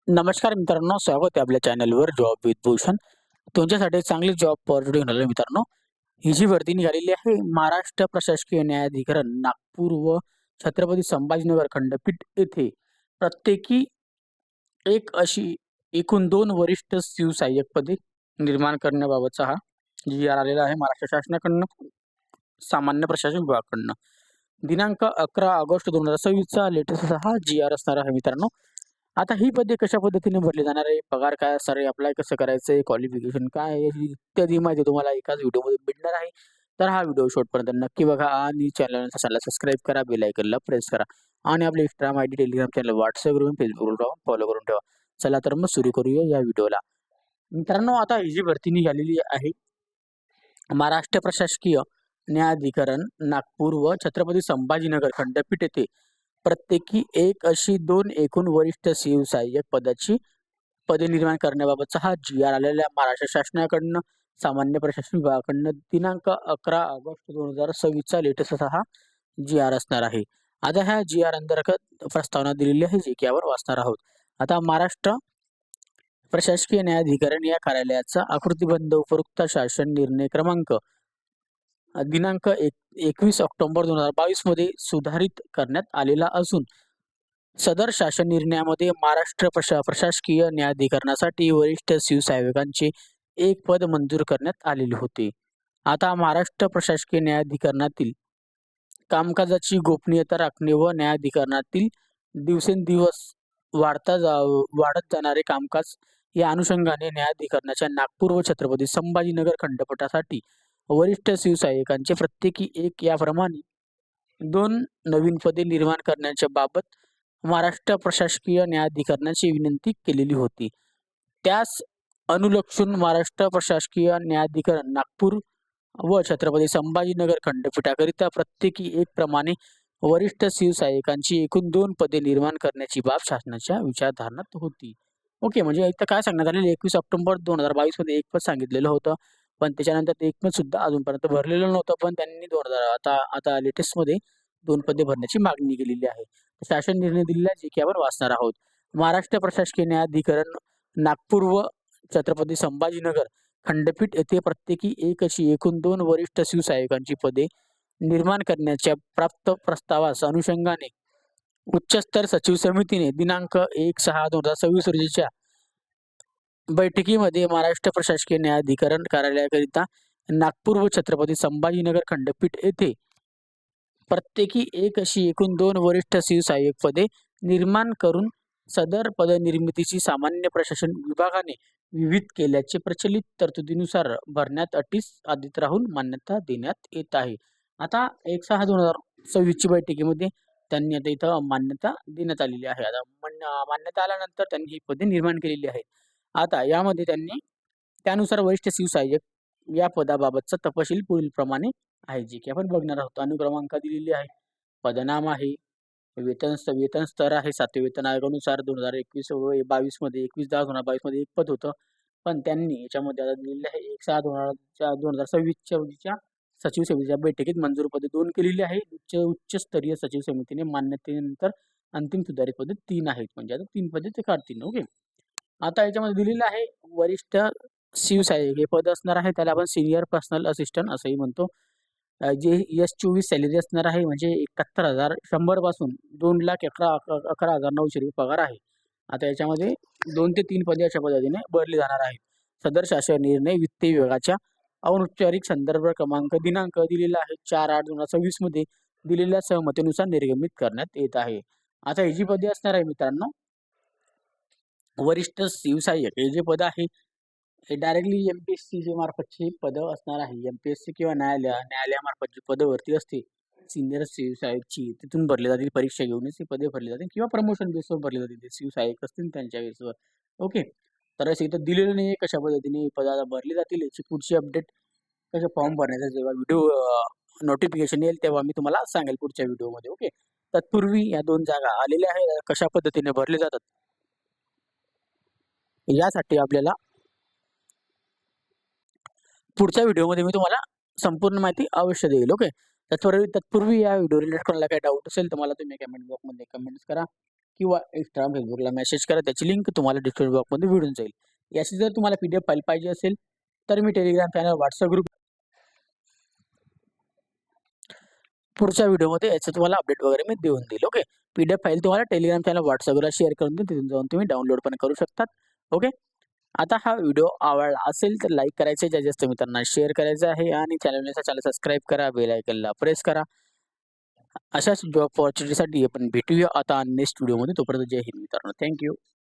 नमस्कार मित्रांनो, स्वागत आहे आपल्या चॅनलवर जॉब विथ भूषण. तुमच्यासाठी चांगली जॉब ऑपॉर्च्युनिटी घेऊन आलो मित्रांनो. ही जी भरती निघालेली आहे महाराष्ट्र प्रशासकीय न्यायाधिकरण नागपूर व छत्रपती संभाजीनगर खंडपीठ येथे प्रत्येकी एक अशी एकूण 2 वरिष्ठ शिवसहाय्यक पदे निर्माण करण्याबाबतचा हा जी आर आलेला आहे महाराष्ट्र शासनाकडनं, सामान्य प्रशासन विभागाकडनं. दिनांक 11 ऑगस्ट 2026 चा लेटेस्ट हा जी आर असणार आहे मित्रांनो. आता ही पदे कशा पद्धतीने भरली जाणार आहे, पगार काय असणार आहे, अप्लाय कसं करायचंय, क्वालिफिकेशन काय आहे, ही इत्यादी माहिती तुम्हाला एकाच व्हिडिओमध्ये भेटणार आहे. तर हा व्हिडिओ शेवटपर्यंत नक्की बघा आणि चॅनलला सबस्क्राईब करा, बेल आयकनला प्रेस करा आणि आपले इंस्टाग्राम आयडी, टेलिग्राम चॅनल, व्हॉट्सअपवरून, फेसबुकवरून फॉलो करून ठेवा. चला तर मग सुरू करूया या व्हिडिओला. मित्रांनो, आता ही जी भरती निघालेली आहे महाराष्ट्र प्रशासकीय न्यायाधिकरण नागपूर व छत्रपती संभाजीनगर खंडपीठ येथे प्रत्येकी एक अशी 2 एकूण वरिष्ठ शिवसहाय्यक पदाची पदे निर्माण करण्याबाबतचा हा जी आर आलेला महाराष्ट्र शासनाकडनं, सामान्य प्रशासन विभागाकडनं दिनांक 11 ऑगस्ट 2026 चा लेटेस्ट हा जी आर असणार आहे. आता ह्या जी आर अंतर्गत प्रस्तावना दिलेली आहे, जी की यावर वाचणार आहोत. आता महाराष्ट्र प्रशासकीय न्यायाधिकरण या कार्यालयाचा आकृतिबंध उपरोक्त शासन निर्णय क्रमांक दिनांक 21 ऑक्टोबर 2022 मध्ये सुधारित करण्यात आलेला असून सदर शासन निर्णयामध्ये महाराष्ट्र प्रशासकीय न्यायाधिकरणासाठी वरिष्ठ शिवसहाय्यकांचे एक पद मंजूर करण्यात आलेले होते. आता महाराष्ट्र प्रशासकीय न्यायाधिकरणातील कामकाजाची गोपनीयता राखणे व न्यायाधिकरणातील दिवसेंदिवस वाढत जाणारे कामकाज या अनुषंगाने न्यायाधिकरणाच्या नागपूर व छत्रपती संभाजीनगर खंडपीठासाठी वरिष्ठ शिवसहाय्यकांचे प्रत्येकी एक याप्रमाणे 2 नवीन पदे निर्माण करण्याच्या बाबत महाराष्ट्र प्रशासकीय न्यायाधिकरणाची विनंती केलेली होती. त्यास अनुलक्षून महाराष्ट्र प्रशासकीय न्यायाधिकरण नागपूर व छत्रपती संभाजीनगर खंडपीठाकरिता प्रत्येकी एक प्रमाणे वरिष्ठ शिवसहाय्यकांची एकूण 2 पदे निर्माण करण्याची बाब शासनाच्या विचारधारणात होती. ओके, म्हणजे इथं काय सांगण्यात आलेलं 21 ऑक्टोबर 2022 मध्ये एक पद सांगितलेलं होतं, पण त्याच्यानंतर ते एक पद सुद्धा अजूनपर्यंत भरलेलं नव्हतं. पण त्यांनी 2000 आता लेटेस्टमध्ये 2 पदे भरण्याची मागणी केलेली आहे. शासन निर्णय दिलेला जे की आपण वाचणार आहोत. महाराष्ट्र प्रशासकीय न्यायाधिकरण नागपूर व छत्रपती संभाजीनगर खंडपीठ येथे प्रत्येकी एक अशी एकूण 2 वरिष्ठ शिवसहाय्यकांची पदे निर्माण करण्याच्या प्राप्त प्रस्तावास अनुषंगाने उच्चस्तर सचिव समितीने दिनांक 1/6/2026 रोजीच्या बैठकीमध्ये महाराष्ट्र प्रशासकीय न्यायाधिकरण कार्यालयाकरिता नागपूर व छत्रपती संभाजीनगर खंडपीठ येथे प्रत्येकी एक अशी एकूण 2 वरिष्ठ शिवसहाय्यक पदे निर्माण करून सदर पदनिर्मितीची सामान्य प्रशासन विभागाने विविध केल्याचे प्रचलित तरतुदीनुसार भरण्यात अटीस आधीत राहून मान्यता देण्यात येत आहे. आता 1/6/2026 ची बैठकीमध्ये त्यांनी आता इथं मान्यता देण्यात आलेली आहे. आता मान्यता आल्यानंतर त्यांनी ही पदे निर्माण केलेली आहेत. आता यामध्ये त्यांनी त्यानुसार वरिष्ठ शिवसहाय्यक या पदाबाबतचा तपशील पुढील प्रमाणे आहे, जे की आपण बघणार आहोत. अनुक्रमांक दिलेली आहे, पदनाम आहे, वेतन स्तर आहे. 7व्या वेतन आयोगानुसार 2021-22 मध्ये 21/10/2022 मध्ये एक पद होतं. पण त्यांनी याच्यामध्ये आता दिलेले आहे 1/6/2026 रोजीच्या सचिव समितीच्या बैठकीत मंजूर पदे 2 केलेली आहे. उच्चस्तरीय सचिव समितीने मान्यतेनंतर अंतिम सुधारित पदे 3 आहेत. म्हणजे आता 3 पदे ते काढतील. ओके. आता याच्यामध्ये दिलेलं आहे वरिष्ठ शिवसहाय्यक हे पद असणार आहे. त्याला आपण सिनियर पर्सनल असिस्टंट असंही म्हणतो. जे S24 सॅलरी असणार आहे, म्हणजे 71,100 पासून 2,11,900 रुपये पगार आहे. आता याच्यामध्ये 2 ते 3 पदे अशा पद्धतीने भरली जाणार आहेत. सदर शासन निर्णय वित्त विभागाच्या औपचारिक संदर्भ क्रमांक दिनांक दिलेला आहे 4/8/2026 मध्ये दिलेल्या सहमतीनुसार निर्गमित करण्यात येत आहे. आता ही जी पदे असणार आहे मित्रांनो, वरिष्ठ शिवसहाय्यक हे जे पद आहे हे डायरेक्टली MPSC मार्फतची पदं असणार आहे. MPSC किंवा न्यायालयामार्फत जी पदं भरती असते सिनियर शिवसहाय्यकची, तिथून भरली जातील. परीक्षा घेऊनच ही पदे भरली जातील किंवा प्रमोशन बेसवर भरली जातील. ते शिवसहाय्यक असतील त्यांच्या बेसवर. ओके. तर असं इथं दिलेलं नाही कशा पद्धतीने ही पदं भरली जातील. याची पुढची अपडेट कशा फॉर्म भरण्याचा जेव्हा व्हिडिओ नोटिफिकेशन येईल तेव्हा मी तुम्हाला सांगेल पुढच्या व्हिडिओमध्ये. ओके. तत्पूर्वी या 2 जागा आलेल्या आहेत, कशा पद्धतीने भरले जातात यासाठी आपल्याला पुढच्या व्हिडिओमध्ये मी तुम्हाला संपूर्ण माहिती अवश्य देईल. ओके. तत्पूर्वी या व्हिडिओ रिलेटेड कोणाला काही डाऊट असेल तर मला तुम्ही कमेंट बॉक्समध्ये कमेंट्स करा किंवा एक्स्ट्रा फेसबुकला मेसेज करा. त्याची लिंक तुम्हाला डिस्क्रिप्शन बॉक्समध्ये मिळून जाईल. याची जर तुम्हाला PDF फाईल पाहिजे असेल तर मी टेलिग्राम चॅनल, WhatsApp ग्रुप पुढच्या व्हिडिओमध्ये याचं तुम्हाला अपडेट वगैरे मी देऊन देईल. ओके. PDF फाईल तुम्हाला टेलिग्राम चॅनल, WhatsAppला शेअर करून देईल. तिथून जाऊन तुम्ही डाउनलोड पण करू शकतात. ओके. आता हा व्हिडिओ आवडला असेल तर लाईक करायचे, जास्त मित्रांना शेअर करायचं आहे आणि चॅनल सबस्क्राईब करा, बेल आयकनला प्रेस करा. अशाच जॉब अपॉर्च्युनिटीसाठी आपण भेटूया आता नेक्स्ट व्हिडिओमध्ये. तोपर्यंत जय हिंद मित्रांनो. Thank you.